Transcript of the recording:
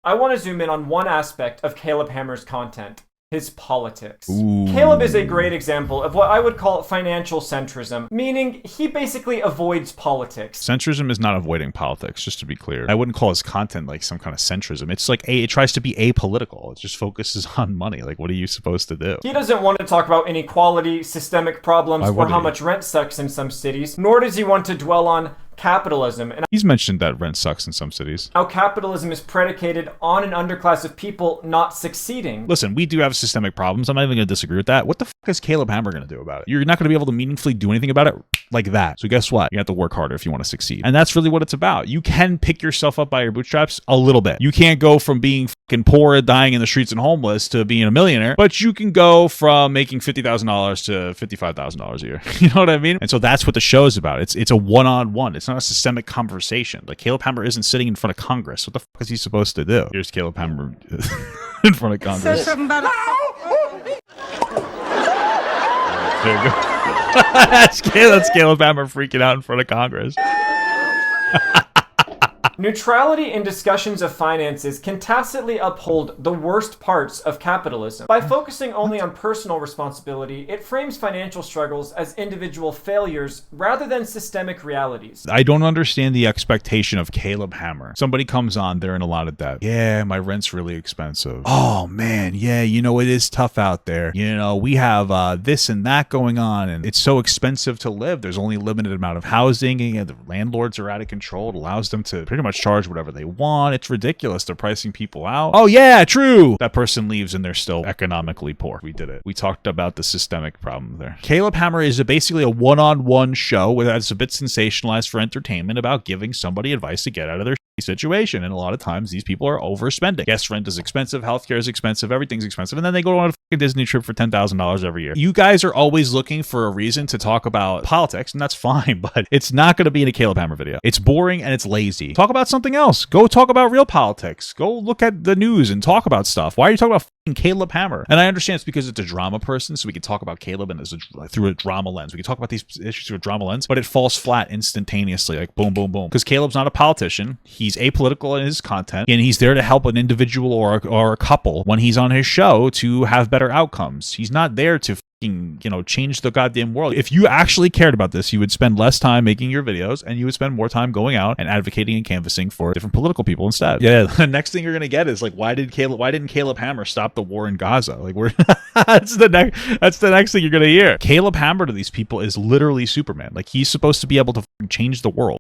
I want to zoom in on one aspect of Caleb Hammer's content: his politics. Ooh. Caleb is a great example of what I would call financial centrism, meaning he basically avoids politics. Centrism is not avoiding politics, just to be clear. I wouldn't call his content like some kind of centrism. It's like it tries to be apolitical. It just focuses on money. Like, what are you supposed to do? He doesn't want to talk about inequality, systemic problems, Why or would how he? much rent sucks in some cities, nor does he want to dwell on capitalism and He's mentioned that rent sucks in some cities. how capitalism is predicated on an underclass of people not succeeding. Listen, we do have systemic problems. I'm not even going to disagree with that. What the fuck is Caleb Hammer going to do about it? You're not going to be able to meaningfully do anything about it like that. So guess what? You have to work harder if you want to succeed. And that's really what it's about. You can pick yourself up by your bootstraps a little bit. You can't go from being fucking poor, dying in the streets and homeless to being a millionaire, but you can go from making $50,000 to $55,000 a year. You know what I mean? And so that's what the show is about. It's a one-on-one. It's not a systemic conversation. Like, Caleb Hammer isn't sitting in front of Congress. What the fuck is he supposed to do? Here's Caleb Hammer in front of Congress. There you go. That's Caleb Hammer freaking out in front of Congress. Neutrality in discussions of finances can tacitly uphold the worst parts of capitalism. By focusing only on personal responsibility, it frames financial struggles as individual failures rather than systemic realities. I don't understand the expectation of Caleb Hammer. Somebody comes on, they're in a lot of debt. Yeah, my rent's really expensive. Oh man, yeah, you know, it is tough out there. You know, we have this and that going on, and it's so expensive to live. There's only a limited amount of housing, and the landlords are out of control. It allows them to pretty much charge whatever they want. It's ridiculous. They're pricing people out. Oh yeah, true. That person leaves and they're still economically poor. We did it. We talked about the systemic problem there. Caleb Hammer is basically a one-on-one show that's a bit sensationalized for entertainment about giving somebody advice to get out of their situation. And a lot of times these people are overspending. Guest rent is expensive, healthcare is expensive, everything's expensive, and then they go on a fucking Disney trip for $10,000 every year. You guys are always looking for a reason to talk about politics, and that's fine, but it's not going to be in a Caleb Hammer video. It's boring and it's lazy. Talk about something else. Go talk about real politics. Go look at the news and talk about stuff. Why are you talking about fucking Caleb Hammer? And I understand it's because it's a drama person, so we can talk about Caleb and through a drama lens. We can talk about these issues through a drama lens, but it falls flat instantaneously, like boom, boom, boom. Because Caleb's not a politician. He's apolitical in his content, and he's there to help an individual or a couple when he's on his show to have better outcomes. He's not there to change the goddamn world. If you actually cared about this, you would spend less time making your videos and you would spend more time going out and advocating and canvassing for different political people instead. Yeah, the next thing you're gonna get is like, why didn't Caleb Hammer stop the war in Gaza? Like, that's the next thing you're gonna hear. Caleb Hammer to these people is literally Superman. Like, he's supposed to be able to change the world.